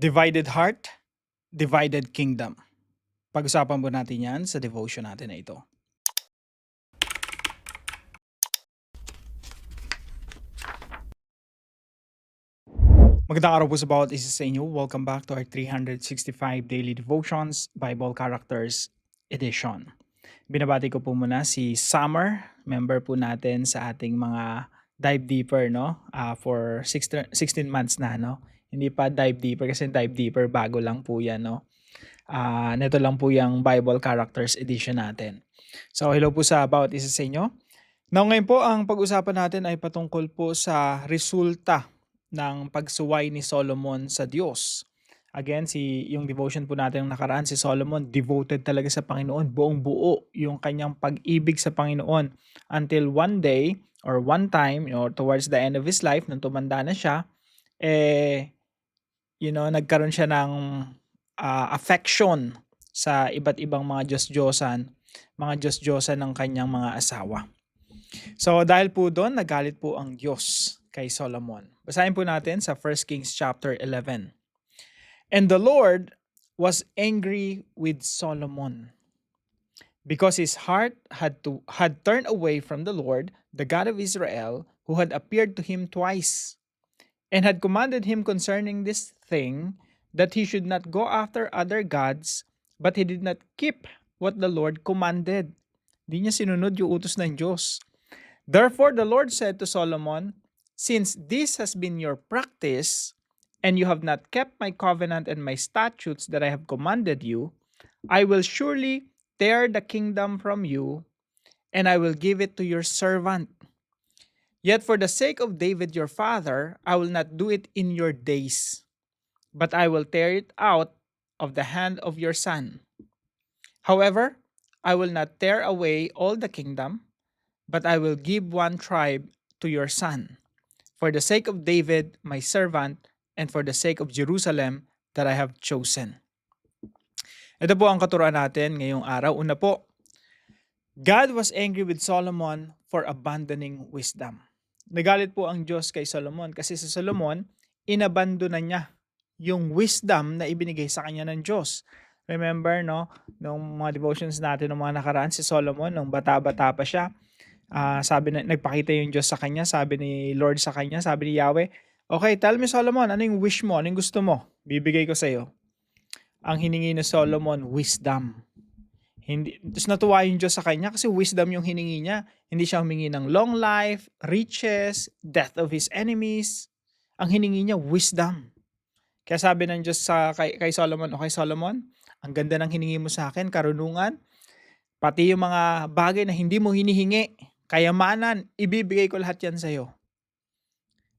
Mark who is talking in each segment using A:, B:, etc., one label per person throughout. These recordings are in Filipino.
A: Divided heart, divided kingdom. Pag-usapan po natin yan sa devotion natin na ito. Magandang araw po sa bawat isa sa inyo. Welcome back to our 365 Daily Devotions Bible Characters Edition. Binabati ko po muna si Summer, member po natin sa ating mga Dive Deeper, no? For 16 months na, no? Hindi pa Dive Deeper kasi Dive Deeper bago lang po yan, no? Nito lang po yung Bible Characters Edition natin. So, hello po sa bawat isa sa inyo. Now, ngayon po, ang pag-usapan natin ay patungkol po sa resulta ng pagsuway ni Solomon sa Diyos. Again, yung devotion po natin ng nakaraan, si Solomon, devoted talaga sa Panginoon, buong buo yung kanyang pag-ibig sa Panginoon. Until one day, or one time, towards the end of his life, nung tumanda na siya, nagkaroon siya ng affection sa iba't ibang mga Diyos-Diyosan ng kanyang mga asawa. So dahil po doon, nagalit po ang Diyos kay Solomon. Basahin po natin sa 1 Kings chapter 11. And the Lord was angry with Solomon because his heart had turned away from the Lord, the God of Israel, who had appeared to him twice, and had commanded him concerning this thing, that he should not go after other gods, but he did not keep what the Lord commanded. Di niya sinunod yung utos ng Diyos. Therefore the Lord said to Solomon, since this has been your practice, and you have not kept my covenant and my statutes that I have commanded you, I will surely tear the kingdom from you, and I will give it to your servant. Yet for the sake of David your father, I will not do it in your days, but I will tear it out of the hand of your son. However, I will not tear away all the kingdom, but I will give one tribe to your son, for the sake of David my servant, and for the sake of Jerusalem that I have chosen. Ito po ang katuruan natin ngayong araw. Una po, God was angry with Solomon for abandoning wisdom. Nagalit po ang Diyos kay Solomon kasi sa Solomon, inabandona niya yung wisdom na ibinigay sa kanya ng Diyos. Remember, no, nung mga devotions natin ng mga nakaraan, si Solomon, nung bata-bata pa siya, nagpakita yung Diyos sa kanya, sabi ni Lord sa kanya, sabi ni Yahweh, okay, tell me Solomon, ano yung wish mo, ano yung gusto mo? Bibigay ko sa iyo. Ang hiningi ni Solomon, wisdom. Tapos natuwa yung Diyos sa kanya kasi wisdom yung hiningi niya. Hindi siya humingi ng long life, riches, death of his enemies. Ang hiningi niya, wisdom. Kaya sabi ng Diyos kay Solomon, okay Solomon, ang ganda ng hiningi mo sa akin, karunungan, pati yung mga bagay na hindi mo hinihingi, kayamanan, ibibigay ko lahat yan sa'yo.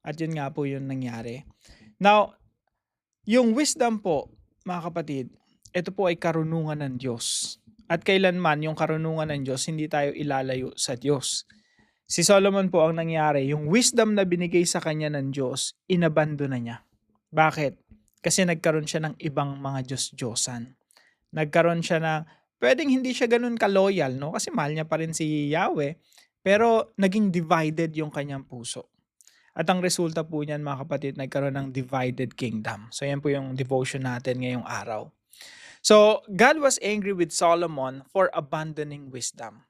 A: At yun nga po yung nangyari. Now, yung wisdom po, mga kapatid, ito po ay karunungan ng Diyos. At kailanman yung karunungan ng Diyos, hindi tayo ilalayo sa Diyos. Si Solomon po ang nangyari, yung wisdom na binigay sa kanya ng Diyos, inabandona niya. Bakit? Kasi nagkaroon siya ng ibang mga Diyos-Diyosan. Nagkaroon siya na, pwedeng hindi siya ganun ka-loyal, no? Kasi mahal niya pa rin si Yahweh, pero naging divided yung kanyang puso. At ang resulta po niyan, mga kapatid, nagkaroon ng divided kingdom. So yan po yung devotion natin ngayong araw. So God was angry with Solomon for abandoning wisdom.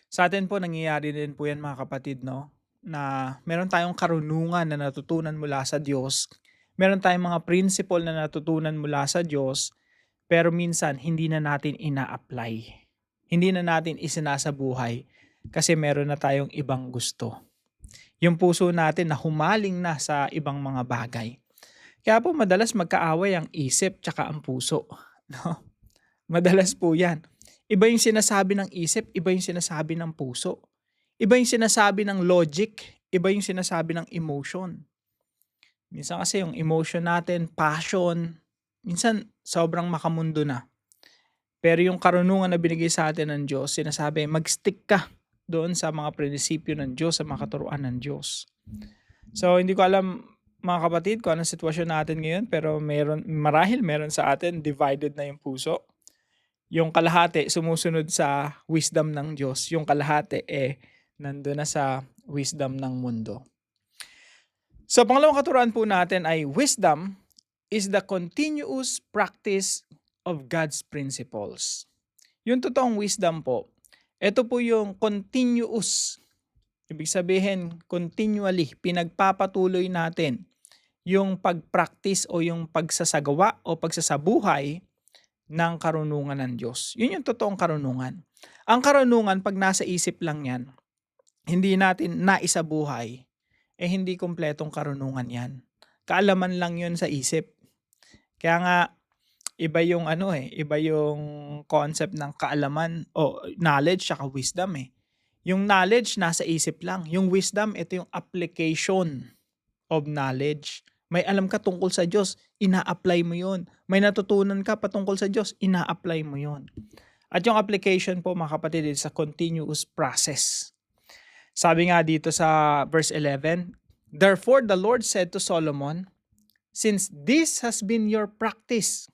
A: Sa atin po, nangyayari din po yan, mga kapatid, no? Na meron tayong karunungan na natutunan mula sa Diyos. Meron tayong mga principle na natutunan mula sa Diyos, pero minsan hindi na natin ina-apply. Hindi na natin isinasabuhay kasi meron na tayong ibang gusto. Yung puso natin na humaling na sa ibang mga bagay. Kaya po madalas magkaaway ang isip tsaka ang puso. No? Madalas po yan. Iba yung sinasabi ng isip, iba yung sinasabi ng puso. Iba yung sinasabi ng logic, iba yung sinasabi ng emotion. Minsan kasi yung emotion natin, passion, minsan sobrang makamundo na. Pero yung karunungan na binigay sa atin ng Diyos, sinasabi, mag-stick ka doon sa mga prinsipyo ng Diyos, sa mga katuruan ng Diyos. So, hindi ko alam, mga kapatid, kung anong sitwasyon natin ngayon, pero marahil meron sa atin, divided na yung puso. Yung kalahati, sumusunod sa wisdom ng Diyos. Yung kalahati, nandun na sa wisdom ng mundo. So, pangalawang katuruan po natin ay wisdom is the continuous practice of God's principles. Yung totoong wisdom po, ito po yung continuous. Ibig sabihin, continually, pinagpapatuloy natin yung pag-practice o yung pagsasagawa o pagsasabuhay ng karunungan ng Diyos. Yun yung totoong karunungan. Ang karunungan, pag nasa isip lang yan, hindi natin naisabuhay, hindi kompletong karunungan yan. Kaalaman lang yun sa isip. Kaya nga, iba yung iba yung concept ng kaalaman o knowledge saka wisdom eh. Yung knowledge nasa isip lang. Yung wisdom, ito yung application of knowledge. May alam ka tungkol sa Diyos, ina-apply mo yun. May natutunan ka patungkol sa Diyos, ina-apply mo yun. At yung application po mga kapatid, is a continuous process. Sabi nga dito sa verse 11, "Therefore the Lord said to Solomon, since this has been your practice."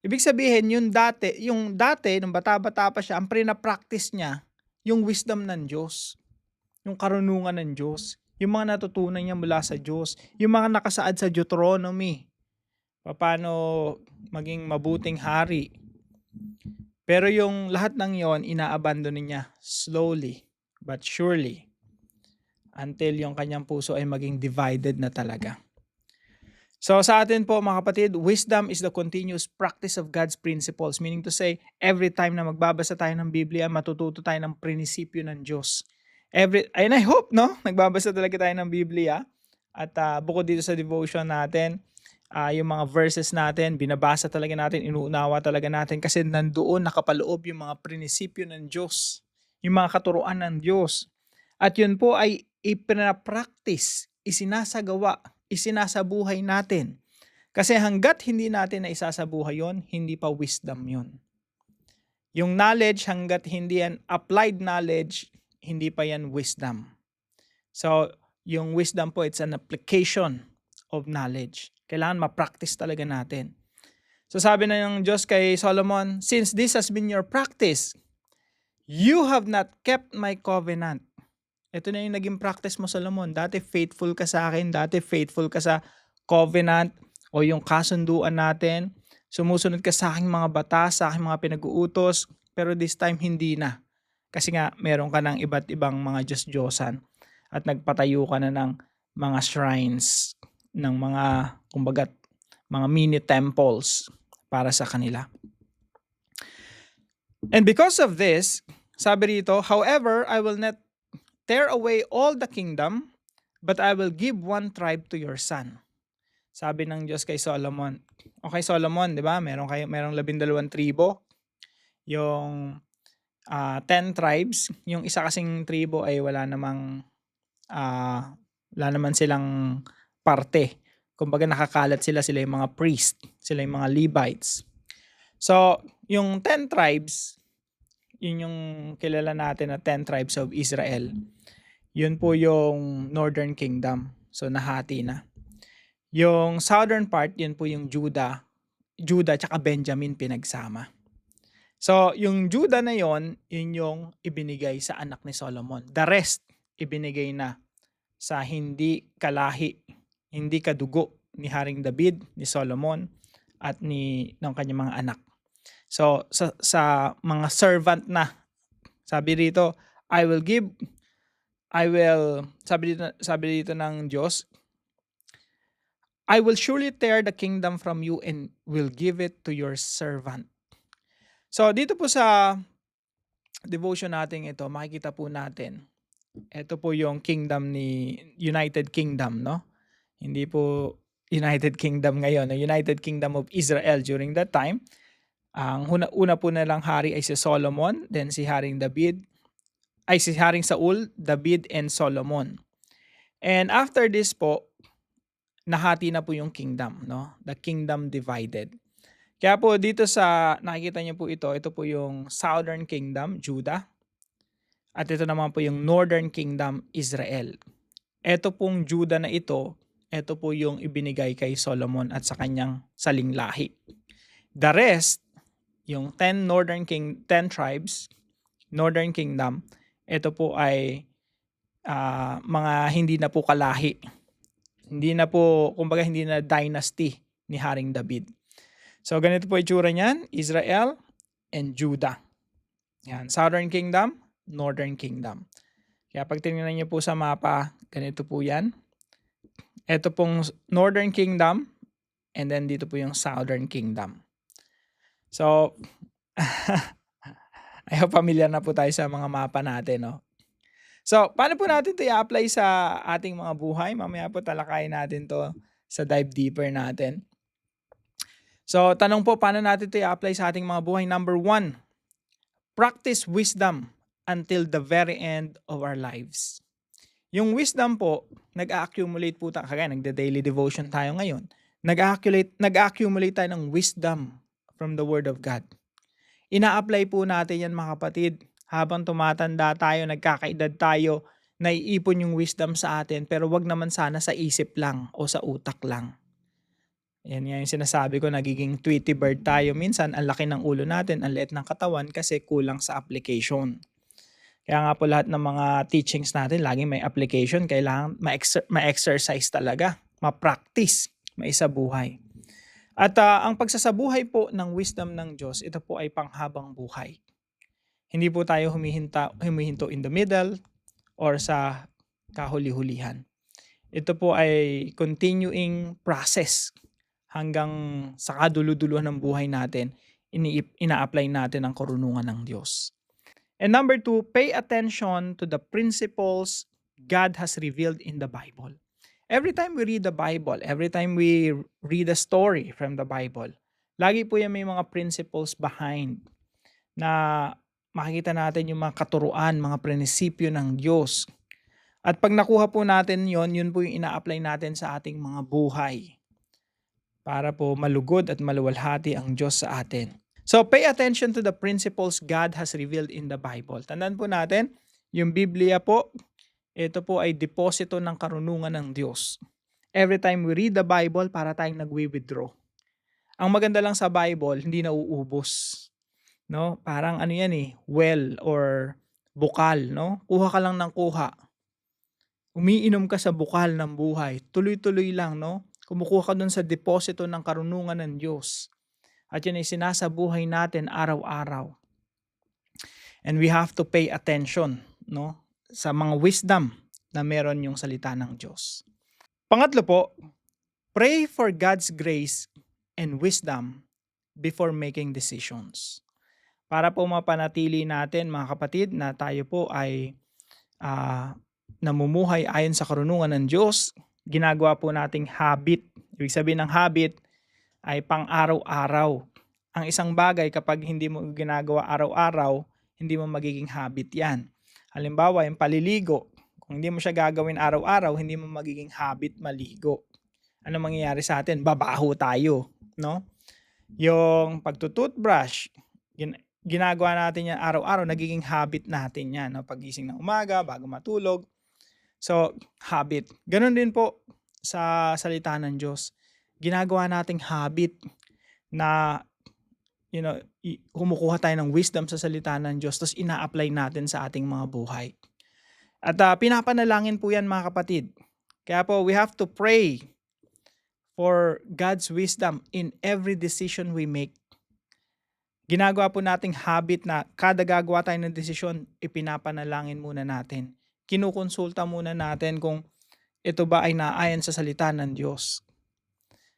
A: Ibig sabihin, yung dati, nung bata-bata pa siya, ang prina-practice niya, yung wisdom ng Diyos, yung karunungan ng Diyos, yung mga natutunan niya mula sa Diyos, yung mga nakasaad sa Deuteronomy, paano maging mabuting hari. Pero yung lahat ng yon, ina-abandon niya slowly but surely until yung kanyang puso ay maging divided na talaga. So sa atin po mga kapatid, wisdom is the continuous practice of God's principles. Meaning to say, every time na magbabasa tayo ng Biblia, matututo tayo ng prinsipyo ng Diyos. And I hope, nagbabasa talaga tayo ng Biblia. At bukod dito sa devotion natin, yung mga verses natin, binabasa talaga natin, inuunawa talaga natin kasi nandoon nakapaloob yung mga prinsipyo ng Diyos, yung mga katuruan ng Diyos. At yun po ay ipina-practice, isinasagawa, isinasabuhay natin. Kasi hanggat hindi natin na isasabuhay yon, hindi pa wisdom yon. Yung knowledge, hanggat hindi yan applied knowledge, hindi pa yan wisdom. So, yung wisdom po, it's an application of knowledge. Kailangan ma-practice talaga natin. So sabi na ng Diyos kay Solomon, since this has been your practice, you have not kept my covenant. Ito na yung naging practice mo, Solomon. Dati faithful ka sa akin, dati faithful ka sa covenant o yung kasunduan natin. Sumusunod ka sa aking mga batas, sa aking mga pinag-uutos, pero this time hindi na. Kasi nga, meron ka ng iba't ibang mga Diyos-Diyosan at nagpatayo ka na ng mga shrines, ng mga, kumbaga, mga mini temples para sa kanila. And because of this, sabi rito, however, I will not tear away all the kingdom, but I will give one tribe to your son. Sabi ng Diyos kay Solomon. Okay, Solomon, di ba? Merong 12 tribo. Yung 10 tribes. Yung isa kasing tribo ay wala naman silang parte. Kumbaga nakakalat sila yung mga priest, sila yung mga Levites. So, yung 10 tribes, yun yung kilala natin na 10 tribes of Israel. Yun po yung Northern Kingdom. So, nahati na. Yung southern part, yun po yung Judah tsaka Benjamin pinagsama. So, yung Judah na yun yung ibinigay sa anak ni Solomon. The rest, ibinigay na sa hindi kalahi, hindi kadugo ni Haring David, ni Solomon, at ng kanyang mga anak. So, sa mga servant na, sabi rito, sabi dito ng Diyos, I will surely tear the kingdom from you and will give it to your servant. So, dito po sa devotion natin ito, makikita po natin, ito po yung kingdom ni United Kingdom, no? Hindi po United Kingdom ngayon, United Kingdom of Israel during that time. Ang una po nalang hari ay si Solomon, then si Haring Saul, David, and Solomon. And after this po, nahati na po yung kingdom, no? The kingdom divided. Kaya po dito nakikita niyo po ito po yung Southern Kingdom, Judah. At ito naman po yung Northern Kingdom, Israel. Ito pong Judah na ito po yung ibinigay kay Solomon at sa kanyang saling lahi. The rest, yung 10 tribes, Northern Kingdom, ito po ay mga hindi na po kalahi. Hindi na po, kumbaga hindi na dynasty ni Haring David. So ganito po itsura niyan, Israel and Judah. Yan, Southern Kingdom, Northern Kingdom. Kaya pag tingnan niyo po sa mapa, ganito po yan. Ito pong Northern Kingdom and then dito po yung Southern Kingdom. So, I hope familiar na po tayo sa mga mapa natin, no? So, paano po natin ito i-apply sa ating mga buhay? Mamaya po talakayin natin to sa dive deeper natin. So, tanong po, paano natin ito i-apply sa ating mga buhay? Number 1, practice wisdom until the very end of our lives. Yung wisdom po, nag-accumulate po tayo. Kaya nagda-daily devotion tayo ngayon. Nag-accumulate tayo ng wisdom from the Word of God. Ina-apply po natin yan mga kapatid. Habang tumatanda tayo, nagkakaedad tayo, naiipon yung wisdom sa atin, pero wag naman sana sa isip lang o sa utak lang. Yan yung sinasabi ko, nagiging Tweety bird tayo. Minsan, ang laki ng ulo natin, ang liit ng katawan kasi kulang sa application. Kaya nga po lahat ng mga teachings natin, laging may application, kailangan ma-exercise talaga, ma-practice, maisabuhay. At ang pagsasabuhay po ng wisdom ng Diyos, ito po ay panghabang buhay. Hindi po tayo humihinto in the middle or sa kahuli-hulihan. Ito po ay continuing process hanggang sa kaduluduluhan ng buhay natin, ina-apply natin ang karunungan ng Diyos. And number 2, pay attention to the principles God has revealed in the Bible. Every time we read the Bible, every time we read a story from the Bible, lagi po yan may mga principles behind na makikita natin yung mga katuruan, mga prinsipyo ng Diyos. At pag nakuha po natin yon, yun po yung ina-apply natin sa ating mga buhay para po malugod at maluwalhati ang Diyos sa atin. So pay attention to the principles God has revealed in the Bible. Tandaan po natin, yung Biblia po, ito po ay deposito ng karunungan ng Diyos. Every time we read the Bible, para tayong nagwi-withdraw. Ang maganda lang sa Bible, hindi nauubos. No? Parang ano yan well or bukal, no? Kuha ka lang ng kuha. Umiinom ka sa bukal ng buhay. Tuloy-tuloy lang, no? Kumukuha ka dun sa deposito ng karunungan ng Diyos. At yun ay sinasabuhay natin araw-araw. And we have to pay attention, no? Sa mga wisdom na meron yung salita ng Diyos. Pangatlo po, pray for God's grace and wisdom before making decisions. Para po mapanatili natin mga kapatid na tayo po ay namumuhay ayon sa karunungan ng Diyos, ginagawa po nating habit. Ibig sabihin ng habit ay pang-araw-araw. Ang isang bagay kapag hindi mo ginagawa araw-araw, hindi mo magiging habit yan. Halimbawa, yung paliligo. Kung hindi mo siya gagawin araw-araw, hindi mo magiging habit maligo. Ano mangyayari sa atin? Babaho tayo, no? Yung pagtutoothbrush, ginagawa natin yan araw-araw, nagiging habit natin yan. No? Pagising ng umaga, bago matulog. So, habit. Ganon din po sa salita ng Diyos. Ginagawa nating habit na kumukuha tayo ng wisdom sa salita ng Diyos tapos ina-apply natin sa ating mga buhay. At pinapanalangin po yan mga kapatid. Kaya po, we have to pray for God's wisdom in every decision we make. Ginagawa po nating habit na kada gagawa tayo ng desisyon, ipinapanalangin muna natin. Kinukonsulta muna natin kung ito ba ay naayon sa salita ng Diyos.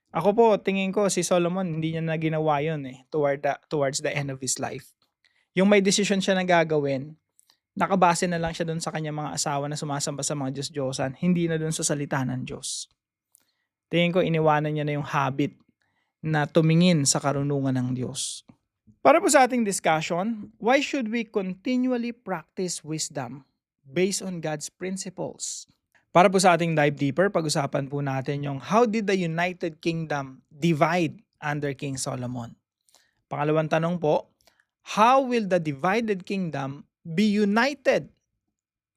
A: Ako po, tingin ko si Solomon, hindi niya na ginawa yun towards the end of his life. Yung may desisyon siya na gagawin, nakabase na lang siya dun sa kanyang mga asawa na sumasamba sa mga Diyos-Diyosan, hindi na dun sa salita ng Diyos. Tingin ko iniwanan niya na yung habit na tumingin sa karunungan ng Diyos. Para po sa ating discussion, why should we continually practice wisdom based on God's principles? Para po sa ating dive deeper, pag-usapan po natin yung how did the United Kingdom divide under King Solomon? Pangalawang tanong po, how will the divided kingdom be united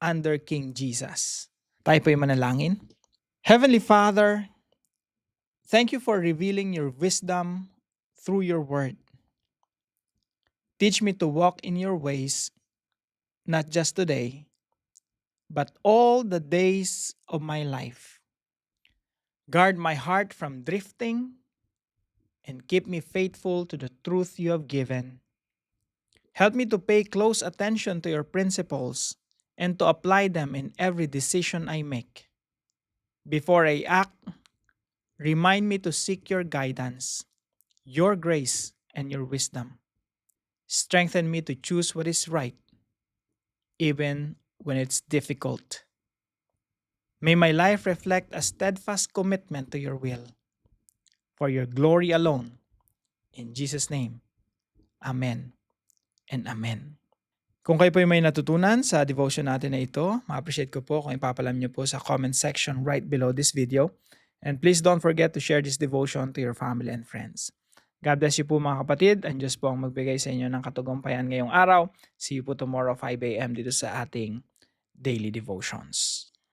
A: under King Jesus? Tayo po yung manalangin. Heavenly Father, thank you for revealing your wisdom through your word. Teach me to walk in your ways, not just today, but all the days of my life. Guard my heart from drifting and keep me faithful to the truth you have given. Help me to pay close attention to your principles and to apply them in every decision I make. Before I act, remind me to seek your guidance, your grace, and your wisdom. Strengthen me to choose what is right, even when it's difficult. May my life reflect a steadfast commitment to your will, for your glory alone. In Jesus' name, Amen and Amen. Kung kayo po yung may natutunan sa devotion natin na ito, ma-appreciate ko po kung ipapalam niyo po sa comment section right below this video. And please don't forget to share this devotion to your family and friends. God bless you po mga kapatid. Ang Diyos po ang magbigay sa inyo ng katagumpayan ngayong araw. See you po tomorrow 5 a.m. dito sa ating daily devotions.